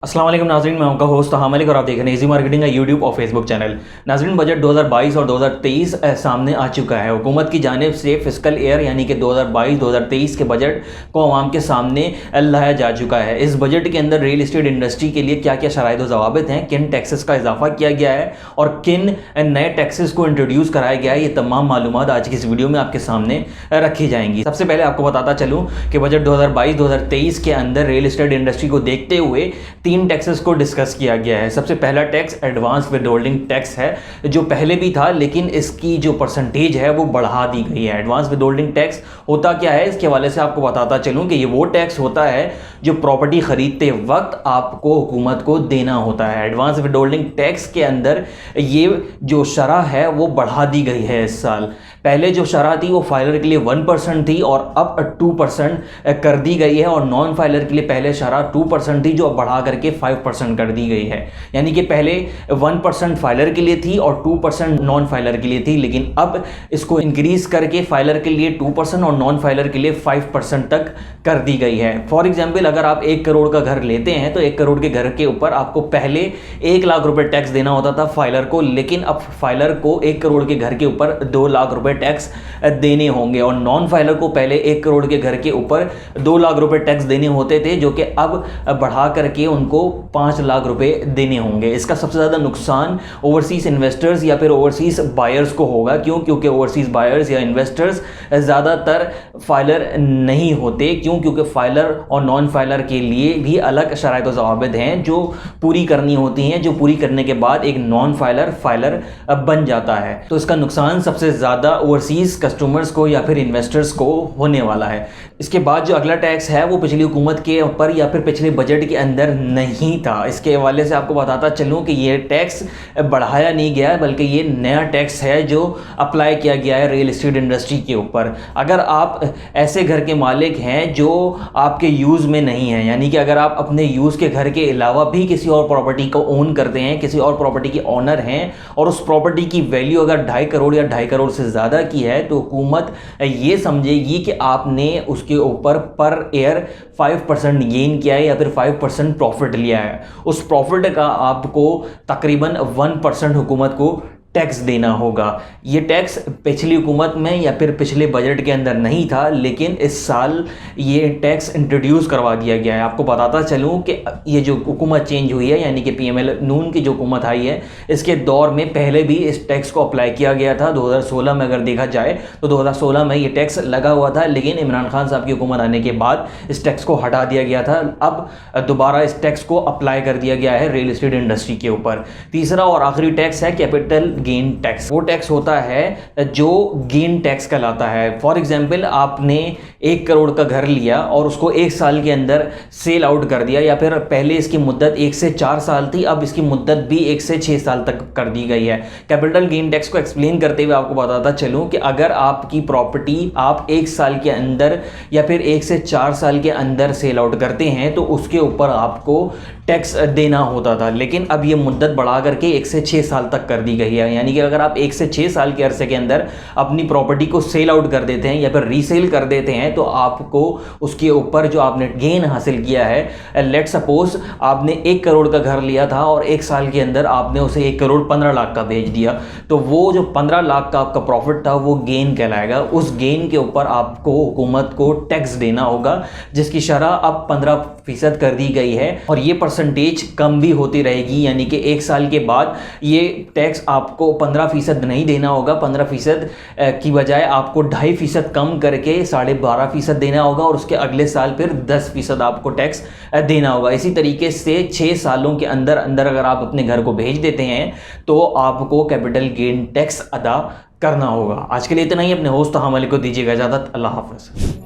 अस्सलाम वालेकुम नाज़रीन, मैं उनका होस्ट हामिद और आप देख रहे हैं इजी मार्केटिंग का यूट्यूब और फेसबुक चैनल। नाज़रीन, बजट 2022 और 2023 सामने आ चुका है। हुकूमत की जानिब से फिस्कल ईयर यानी कि 2022-2023 के बजट को आवाम के सामने लाया जा चुका है। इस बजट के अंदर रियल इस्टेट इंडस्ट्री के लिए क्या क्या शराइत व ज़वाबित हैं, किन टैक्सेस का इजाफा किया गया है और किन नए टैक्सेस को इंट्रोड्यूस कराया गया है, ये तमाम मालूमात आज की इस वीडियो में आपके सामने रखी जाएंगी। सबसे पहले आपको बताता चलूँ कि बजट 2022-2023 के अंदर रियल इस्टेट इंडस्ट्री को देखते हुए 3 टैक्सेस को डिस्कस किया गया है। सबसे पहला tax advance with holding tax है, जो पहले भी था लेकिन इसकी जो परसेंटेज है वो बढ़ा दी गई है। एडवांस विद होल्डिंग टैक्स होता क्या है, इसके हवाले से आपको बताता चलूं कि ये वो टैक्स होता है जो प्रॉपर्टी खरीदते वक्त आपको हुकूमत को देना होता है। एडवांस विद होल्डिंग टैक्स के अंदर ये जो शरह है वो बढ़ा दी गई है इस साल। पहले जो शरह थी वो फाइलर के लिए 1% थी और अब 2% कर दी गई है, और नॉन फाइलर के लिए पहले शरह 2% थी जो अब बढ़ा करके 5% कर दी गई है। यानी कि पहले 1% फाइलर के लिए थी और 2% नॉन फाइलर के लिए थी, लेकिन अब इसको इंक्रीज करके फाइलर के लिए 2% और नॉन फाइलर के लिए 5% तक कर दी गई है। फॉर एग्जाम्पल, अगर आप 1 करोड़ का घर लेते हैं तो 1 करोड़ के घर के ऊपर आपको पहले 1 लाख रुपए टैक्स देना होता था फाइलर को, लेकिन अब फाइलर को 1 करोड़ के घर के ऊपर 2 लाख रुपए टैक्स देने होंगे, और नॉन फाइलर को पहले 1 करोड़ के घर के ऊपर 2 लाख रुपए टैक्स देने होते थे, जो कि अब बढ़ा करके उनको 5 लाख रुपए देने होंगे। इसका सबसे ज़्यादा नुकसान ओवरसीज इन्वेस्टर्स या फिर ओवरसीज बायर्स को होगा। क्यों? क्योंकि ओवरसीज बायर्स या इन्वेस्टर्स ज़्यादातर फाइलर नहीं होते। क्यों? क्योंकि फाइलर और नॉन फाइलर के लिए भी अलग शराइत व ज़वाबित हैं जो पूरी करनी होती हैं, जो पूरी करने के बाद एक नॉन फाइलर फाइलर बन जाता है। तो इसका नुकसान सबसे ज़्यादा ओवरसीज कस्टमर्स को या फिर इन्वेस्टर्स को होने वाला है। इसके बाद जो अगला टैक्स है वो पिछली हुकूमत के ऊपर या फिर पिछले बजट के अंदर नहीं था। इसके हवाले से आपको बताता चलूँ कि ये टैक्स बढ़ाया नहीं गया है, बल्कि ये नया टैक्स है जो अप्लाई किया गया है रियल इस्टेट इंडस्ट्री के ऊपर। अगर आप ऐसे घर के मालिक हैं जो आपके यूज़ में नहीं है, यानी कि अगर आप अपने यूज़ के घर के अलावा भी किसी और प्रॉपर्टी को ओन करते हैं, किसी और प्रॉपर्टी के ओनर हैं, और उस प्रॉपर्टी की वैल्यू अगर 2.5 करोड़ या 2.5 करोड़ से ज़्यादा की है, तो हुकूमत ये समझेगी कि आपने उसके ऊपर पर ईयर 5% गेन किया है या फिर 5% प्रॉफिट लिया है। उस प्रॉफिट का आपको तकरीबन 1% हुकूमत को टैक्स देना होगा। ये टैक्स पिछली हुकूमत में या फिर पिछले बजट के अंदर नहीं था, लेकिन इस साल ये टैक्स इंट्रोड्यूस करवा दिया गया है। आपको बताता चलूँ कि ये जो हुकूमत चेंज हुई है, यानी कि PML नून की जो हुकूमत आई है, इसके दौर में पहले भी इस टैक्स को अप्लाई किया गया था। 2016 में अगर देखा जाए तो 2016 में ये टैक्स लगा हुआ था, लेकिन इमरान खान साहब की हुकूमत आने के बाद इस टैक्स को हटा दिया गया था। अब दोबारा इस टैक्स को अप्लाई कर दिया गया है रियल इस्टेट इंडस्ट्री के ऊपर। तीसरा और आखिरी टैक्स है कैपिटल गेन टैक्स। वो टैक्स होता है जो गेन टैक्स कहलाता है। फॉर एग्जाम्पल, आपने 1 करोड़ का घर लिया और उसको 1 साल के अंदर सेल आउट कर दिया, या फिर पहले इसकी मुद्दत 1 से 4 साल थी, अब इसकी मुद्दत भी 1 से 6 साल तक कर दी गई है। कैपिटल गेन टैक्स को एक्सप्लेन करते हुए आपको बताता चलूं कि अगर आपकी प्रॉपर्टी आप 1 साल के अंदर या फिर 1 से 4 साल के अंदर सेल आउट करते हैं तो उसके ऊपर आपको टैक्स देना होता था, लेकिन अब ये मुद्दत बढ़ा करके 1 से 6 साल तक कर दी गई है। यानी कि अगर आप 1 से 6 साल के अरसे के अंदर अपनी प्रॉपर्टी को सेल आउट कर देते हैं या फिर रीसेल कर देते हैं तो आपको उसके ऊपर जो आपने गेन हासिल किया है, लेट सपोज आपने 1 करोड़ का घर लिया था और 1 साल के अंदर आपने उसे 1 करोड़ 15 लाख का बेच दिया, तो वो जो 15 लाख का आपका प्रॉफिट था वो गेन कहलाएगा। उस गेन के ऊपर आपको हुकूमत को टैक्स देना होगा, जिसकी शरह अब 15% कर दी गई है, और ये परसेंटेज कम भी होती रहेगी। यानी कि 1 साल के बाद ये टैक्स आपको 15% नहीं देना होगा, 15% की बजाय आपको 2.5% कम करके 12.5% देना होगा, और उसके अगले साल फिर 10% आपको टैक्स देना होगा। इसी तरीके से 6 सालों के अंदर अंदर अगर आप अपने घर को भेज देते हैं तो आपको कैपिटल गेन टैक्स अदा करना होगा। आज के लिए इतना ही। अपने होस्ट हामिद को दीजिएगा इजाज़त। अल्लाह हाफ़िज़।